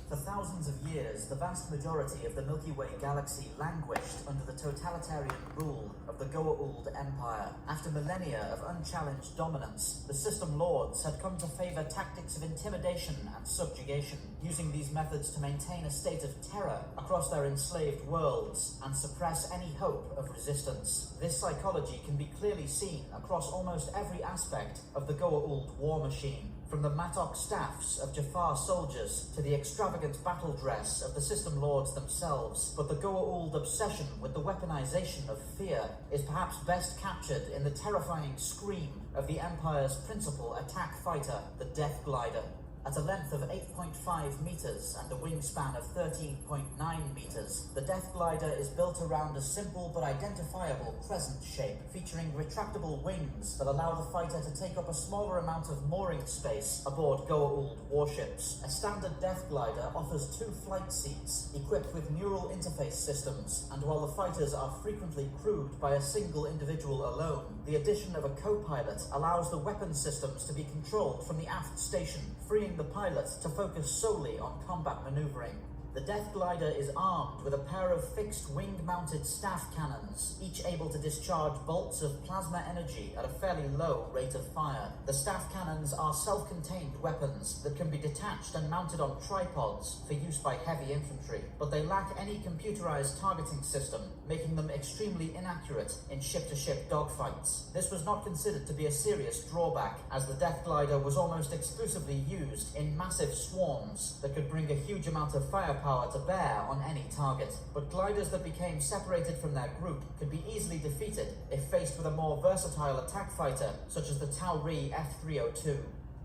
For thousands of years, the vast majority of the Milky Way galaxy languished under the totalitarian rule of the Goa'uld Empire. After millennia of unchallenged dominance, the system lords had come to favor tactics of intimidation and subjugation, using these methods to maintain a state of terror across their enslaved worlds and suppress any hope of resistance. This psychology can be clearly seen across almost every aspect of the Goa'uld war machine, from the mattock staffs of Jafar soldiers to the extravagant battle dress of the system lords themselves. But the Goa'uld obsession with the weaponization of fear is perhaps best captured in the terrifying scream of the Empire's principal attack fighter, the Death Glider. At a length of 8.5 meters and a wingspan of 13.9 meters, the Death Glider is built around a simple but identifiable crescent shape, featuring retractable wings that allow the fighter to take up a smaller amount of mooring space aboard Goa'uld warships. A standard Death Glider offers 2 flight seats, equipped with neural interface systems, and while the fighters are frequently crewed by a single individual alone, the addition of a co-pilot allows the weapon systems to be controlled from the aft station, freeing the pilot to focus solely on combat maneuvering. The Death Glider is armed with a pair of fixed wing-mounted staff cannons, each able to discharge bolts of plasma energy at a fairly low rate of fire. The staff cannons are self-contained weapons that can be detached and mounted on tripods for use by heavy infantry, but they lack any computerized targeting system, making them extremely inaccurate in ship-to-ship dogfights. This was not considered to be a serious drawback, as the Death Glider was almost exclusively used in massive swarms that could bring a huge amount of firepower to bear on any target. But gliders that became separated from their group could be easily defeated if faced with a more versatile attack fighter, such as the Tauri F-302.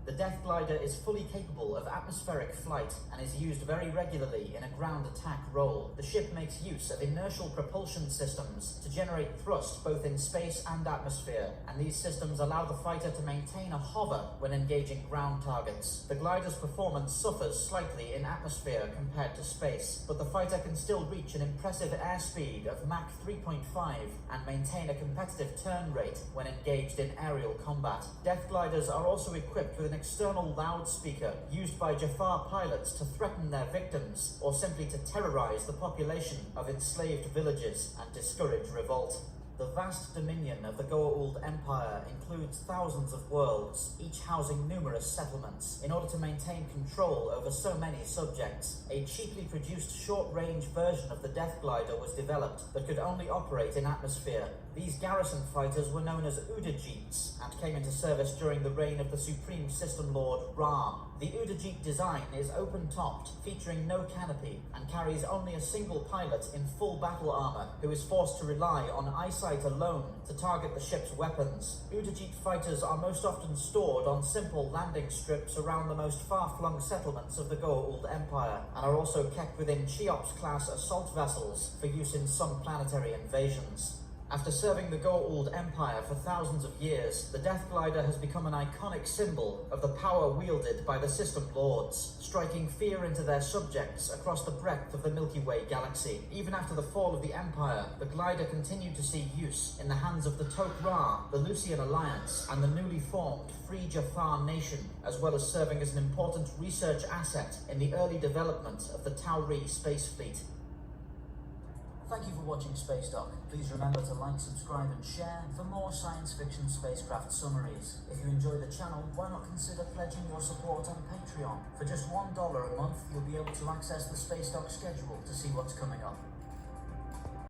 The Death Glider is fully capable of atmospheric flight and is used very regularly in a ground attack role. The ship makes use of inertial propulsion systems to generate thrust both in space and atmosphere, and these systems allow the fighter to maintain a hover when engaging ground targets. The glider's performance suffers slightly in atmosphere compared to space, but the fighter can still reach an impressive airspeed of Mach 3.5 and maintain a competitive turn rate when engaged in aerial combat. Death Gliders are also equipped with an external loudspeaker used by Jafar pilots to threaten their victims or simply to terrorize the population of enslaved villages and discourage revolt. The vast dominion of the Goa'uld Empire includes thousands of worlds, each housing numerous settlements. In order to maintain control over so many subjects, a cheaply produced short-range version of the Death Glider was developed that could only operate in atmosphere. These garrison fighters were known as Udajits and came into service during the reign of the Supreme System Lord Ra. The Udajit design is open-topped, featuring no canopy, and carries only a single pilot in full battle armor who is forced to rely on eyesight alone to target the ship's weapons. Udajit fighters are most often stored on simple landing strips around the most far-flung settlements of the Goa'uld Empire, and are also kept within Cheops-class assault vessels for use in some planetary invasions. After serving the Goa'uld Empire for thousands of years, the Death Glider has become an iconic symbol of the power wielded by the System Lords, striking fear into their subjects across the breadth of the Milky Way galaxy. Even after the fall of the Empire, the glider continued to see use in the hands of the Tok-Ra, the Lucian Alliance, and the newly formed Free Jafar Nation, as well as serving as an important research asset in the early development of the Tauri space fleet. Thank you for watching Space Doc. Please remember to like, subscribe and share for more science fiction spacecraft summaries. If you enjoy the channel, why not consider pledging your support on Patreon? For just $1 a month, you'll be able to access the Space Doc schedule to see what's coming up.